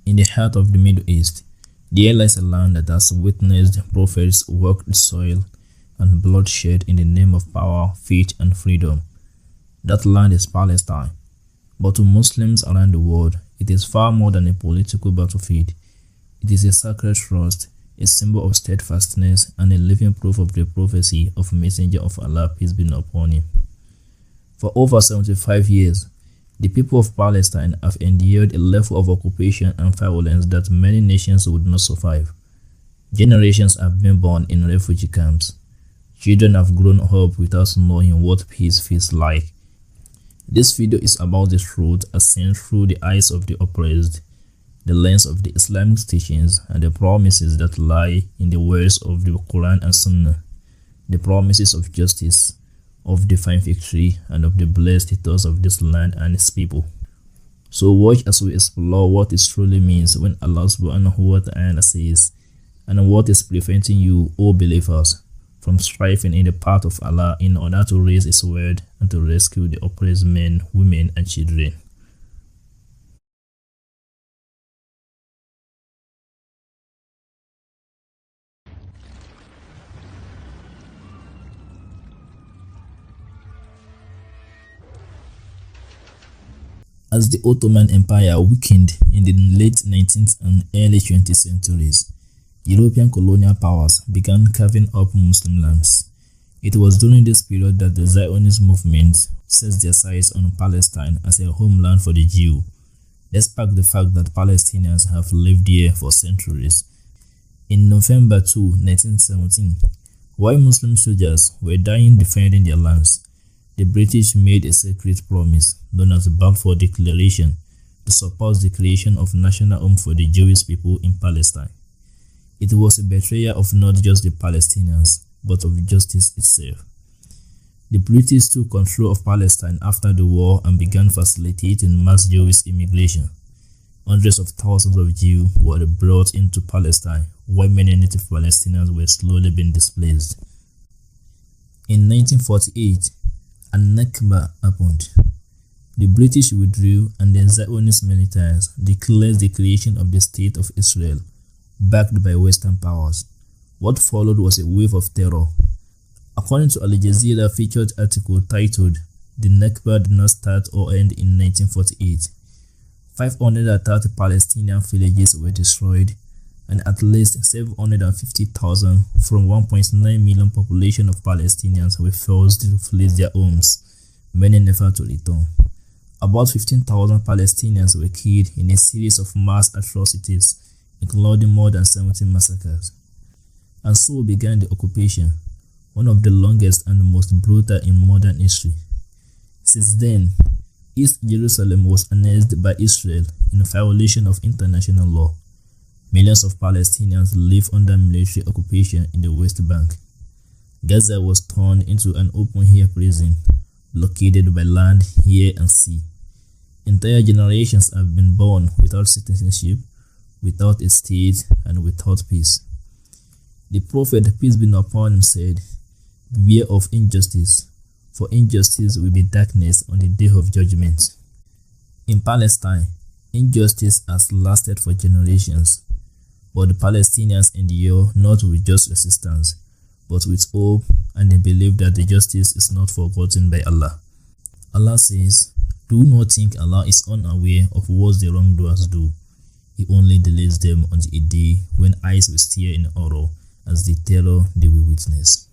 In the heart of the Middle East, there lies a land that has witnessed prophets work the soil and bloodshed in the name of power, faith, and freedom. That land is Palestine. But to Muslims around the world, it is far more than a political battlefield. It is a sacred trust, a symbol of steadfastness, and a living proof of the prophecy of Messenger of Allah, peace be upon him. For over 75 years, the people of Palestine have endured a level of occupation and violence that many nations would not survive. Generations have been born in refugee camps. Children have grown up without knowing what peace feels like. This video is about the truth as seen through the eyes of the oppressed, the lens of the Islamic teachings, and the promises that lie in the words of the Quran and Sunnah, the promises of justice, of divine victory, and of the blessed thoughts of this land and its people. So watch as we explore what it truly means when Allah subhanahu wa ta'ala says, and what is preventing you, O believers, from striving in the path of Allah in order to raise His word and to rescue the oppressed men, women, and children. As the Ottoman Empire weakened in the late 19th and early 20th centuries, European colonial powers began carving up Muslim lands. It was during this period that the Zionist movement set their sights on Palestine as a homeland for the Jew, despite the fact that Palestinians have lived here for centuries. In November 2, 1917, while Muslim soldiers were dying defending their lands, the British made a secret promise, known as the Balfour Declaration, to support the creation of national home for the Jewish people in Palestine. It was a betrayal of not just the Palestinians, but of justice itself. The British took control of Palestine after the war and began facilitating mass Jewish immigration. Hundreds of thousands of Jews were brought into Palestine, while many native Palestinians were slowly being displaced. In 1948, a Nakba happened. The British withdrew and the Zionist militaries declared the creation of the State of Israel, backed by Western powers. What followed was a wave of terror. According to Al Jazeera featured article titled "The Nakba Did Not Start or End in 1948," 530 Palestinian villages were destroyed, and at least 750,000 from 1.9 million population of Palestinians were forced to flee their homes, many never to return. About 15,000 Palestinians were killed in a series of mass atrocities, including more than 70 massacres. And so began the occupation, one of the longest and most brutal in modern history. Since then, East Jerusalem was annexed by Israel in violation of international law. Millions of Palestinians live under military occupation in the West Bank. Gaza was turned into an open-air prison, blockaded by land, air, and sea. Entire generations have been born without citizenship, without a state, and without peace. The Prophet, peace be upon him, said, "Beware of injustice, for injustice will be darkness on the day of judgment." In Palestine, injustice has lasted for generations, but the Palestinians endure not with just resistance, but with hope and the belief that the justice is not forgotten by Allah. Allah says, "Do not think Allah is unaware of what the wrongdoers do. He only delays them until a day when eyes will stare in horror as the terror they will witness."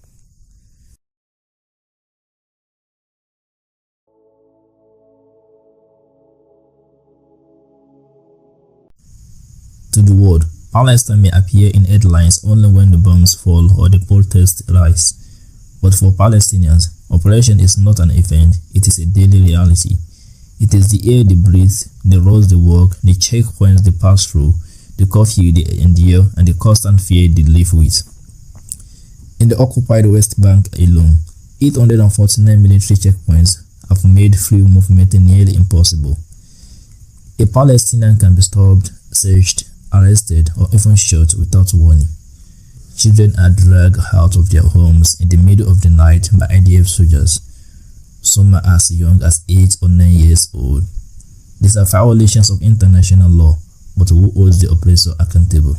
To the world, Palestine may appear in headlines only when the bombs fall or the protests rise. But for Palestinians, oppression is not an event, it is a daily reality. It is the air they breathe, the roads they walk, the checkpoints they pass through, the curfew they endure, and the constant fear they live with. In the occupied West Bank alone, 849 military checkpoints have made free movement nearly impossible. A Palestinian can be stopped, searched, arrested, or even shot without warning. Children are dragged out of their homes in the middle of the night by IDF soldiers. Some are as young as 8 or 9 years old. These are violations of international law, but who holds the oppressor accountable?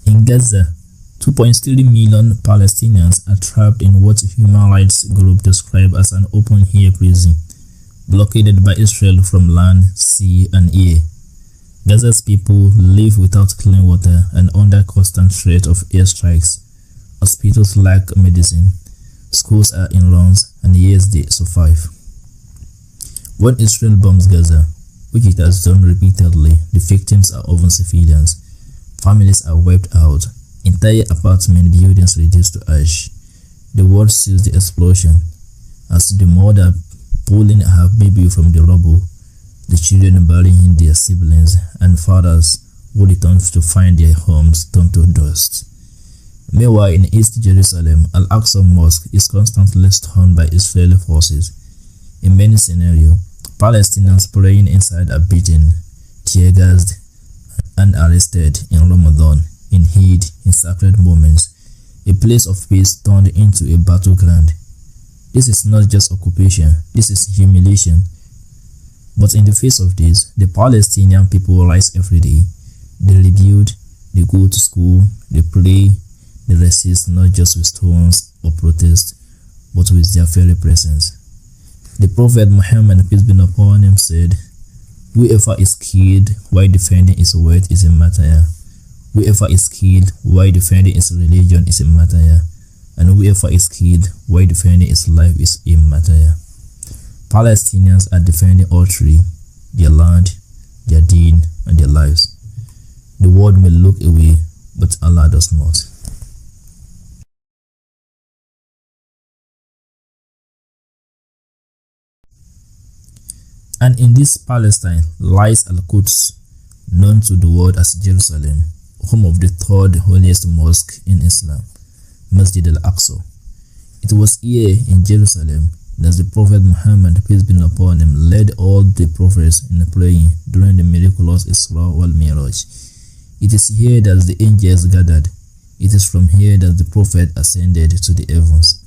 In Gaza, 2.3 million Palestinians are trapped in what human rights groups describe as an open-air prison, blockaded by Israel from land, sea, and air. Gaza's people live without clean water and under constant threat of airstrikes. Hospitals lack medicine, schools are in ruins, and yet they survive. When Israel bombs Gaza, which it has done repeatedly, the victims are often civilians. Families are wiped out, entire apartment buildings reduced to ash. The world sees the explosion as the mother pulling her baby from the rubble, the children burying their siblings, and fathers who return to find their homes turned to dust. Meanwhile, in East Jerusalem, Al-Aqsa Mosque is constantly stormed by Israeli forces. In many scenarios, Palestinians praying inside are beaten, tear-gassed, and arrested in Ramadan, in Eid, in sacred moments. A place of peace turned into a battleground. This is not just occupation, this is humiliation. But in the face of this, the Palestinian people rise every day. They rebuild, they go to school, they pray, they resist not just with stones or protest, but with their very presence. The Prophet Muhammad, peace be upon him, said, "Whoever is killed while defending his word is a martyr. Whoever is killed while defending his religion is a martyr. And whoever is killed while defending his life is a martyr." Palestinians are defending all three: their land, their deen, and their lives. The world may look away, but Allah does not. And in this Palestine lies Al-Quds, known to the world as Jerusalem, home of the third holiest mosque in Islam, Masjid al-Aqsa. It was here in Jerusalem that the Prophet Muhammad, peace be upon him, led all the prophets in praying during the miraculous Isra wal Miraj. It is here that the angels gathered. It is from here that the Prophet ascended to the heavens.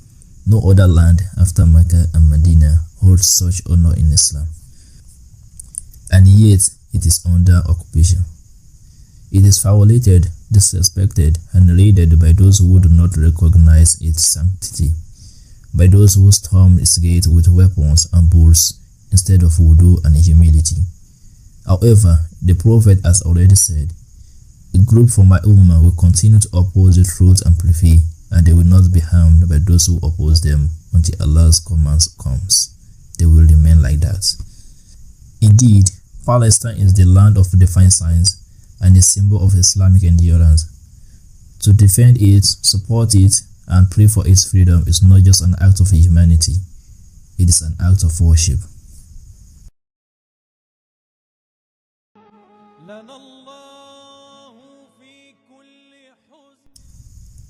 No other land after Mecca and Medina holds such honor in Islam. And yet, it is under occupation. It is violated, disrespected, and raided by those who do not recognize its sanctity, by those who storm its gate with weapons and bulls instead of wudu and humility. However, the Prophet has already said, "A group from my ummah will continue to oppose the truth and prevail, and they will not be harmed by those who oppose them until Allah's commands comes. They will remain like that." Indeed, Palestine is the land of divine signs and a symbol of Islamic endurance. To defend it, support it, and pray for its freedom is not just an act of humanity, it is an act of worship.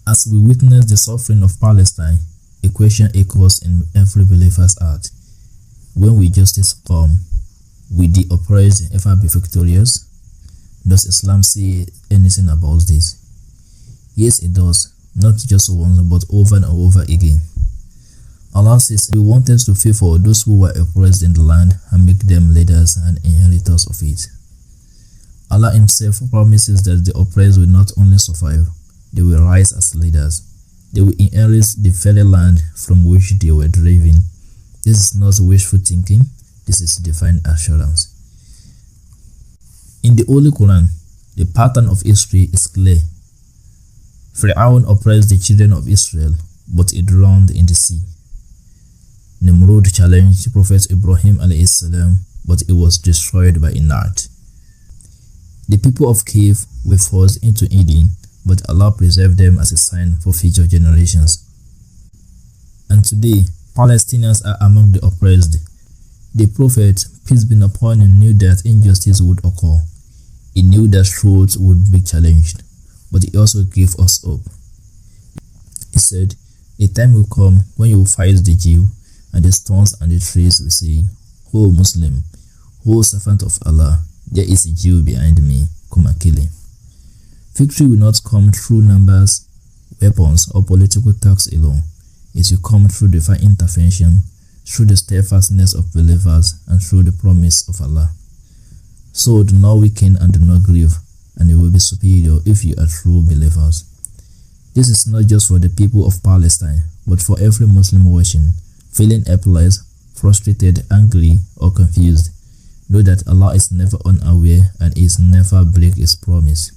As we witness the suffering of Palestine, a question echoes in every believer's heart. When will justice come? Will the oppressed ever be victorious? Does Islam say anything about this? Yes, it does, not just once but over and over again. Allah says He wanted to favor those who were oppressed in the land and make them leaders and inheritors of it. Allah Himself promises that the oppressed will not only survive, they will rise as leaders. They will inherit the very land from which they were driven. This is not wishful thinking, this is divine assurance. In the Holy Quran, the pattern of history is clear. Fir'aun oppressed the children of Israel, but it drowned in the sea. Nimrod challenged Prophet Ibrahim a.s., but it was destroyed by a gnat. The people of Cave were forced into Eden, but Allah preserved them as a sign for future generations. And today, Palestinians are among the oppressed. The Prophet, peace be upon him, knew that injustice would occur. He knew that truth would be challenged, but he also gave us hope. He said, "A time will come when you will fight the Jew, and the stones and the trees will say, 'O Muslim, O servant of Allah, there is a Jew behind me, come and kill him.'" Victory will not come through numbers, weapons, or political talks alone. It will come through divine intervention, through the steadfastness of believers, and through the promise of Allah. So do not weaken and do not grieve, and you will be superior if you are true believers. This is not just for the people of Palestine, but for every Muslim watching, feeling helpless, frustrated, angry, or confused. Know that Allah is never unaware and is never break His promise.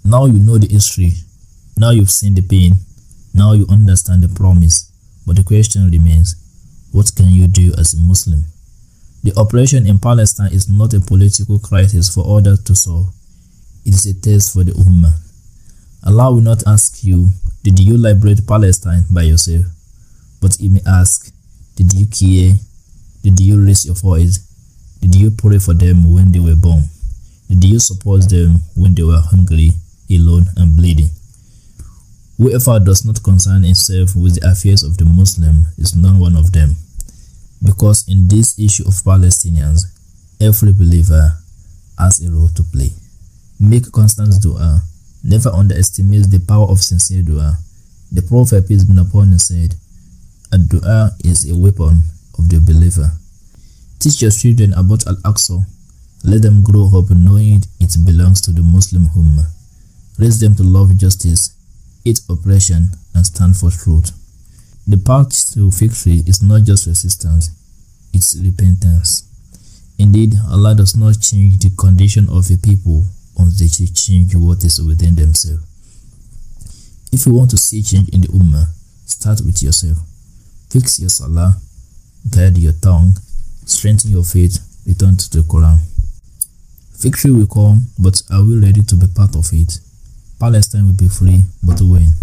Now you know the history. Now you've seen the pain. Now you understand the promise. But the question remains, what can you do as a Muslim? The operation in Palestine is not a political crisis for others to solve. It is a test for the Ummah. Allah will not ask you, did you liberate Palestine by yourself? But He may ask, did you care? Did you raise your voice? Did you pray for them when they were born? Did you support them when they were hungry, alone, and bleeding? Whoever does not concern himself with the affairs of the Muslim is not one of them. Because in this issue of Palestinians, every believer has a role to play. Make constant dua. Never underestimate the power of sincere dua. The Prophet, peace be upon him, said, "A dua is a weapon of the believer." Teach your children about Al-Aqsa. Let them grow up knowing it belongs to the Muslim Ummah. Raise them to love justice, hate oppression, and stand for truth. The path to victory is not just resistance, it's repentance. Indeed, Allah does not change the condition of a people until they change what is within themselves. If you want to see change in the Ummah, start with yourself. Fix your salah, guide your tongue, strengthen your faith, return to the Quran. Victory will come, but are we ready to be part of it? Palestine will be free, but when?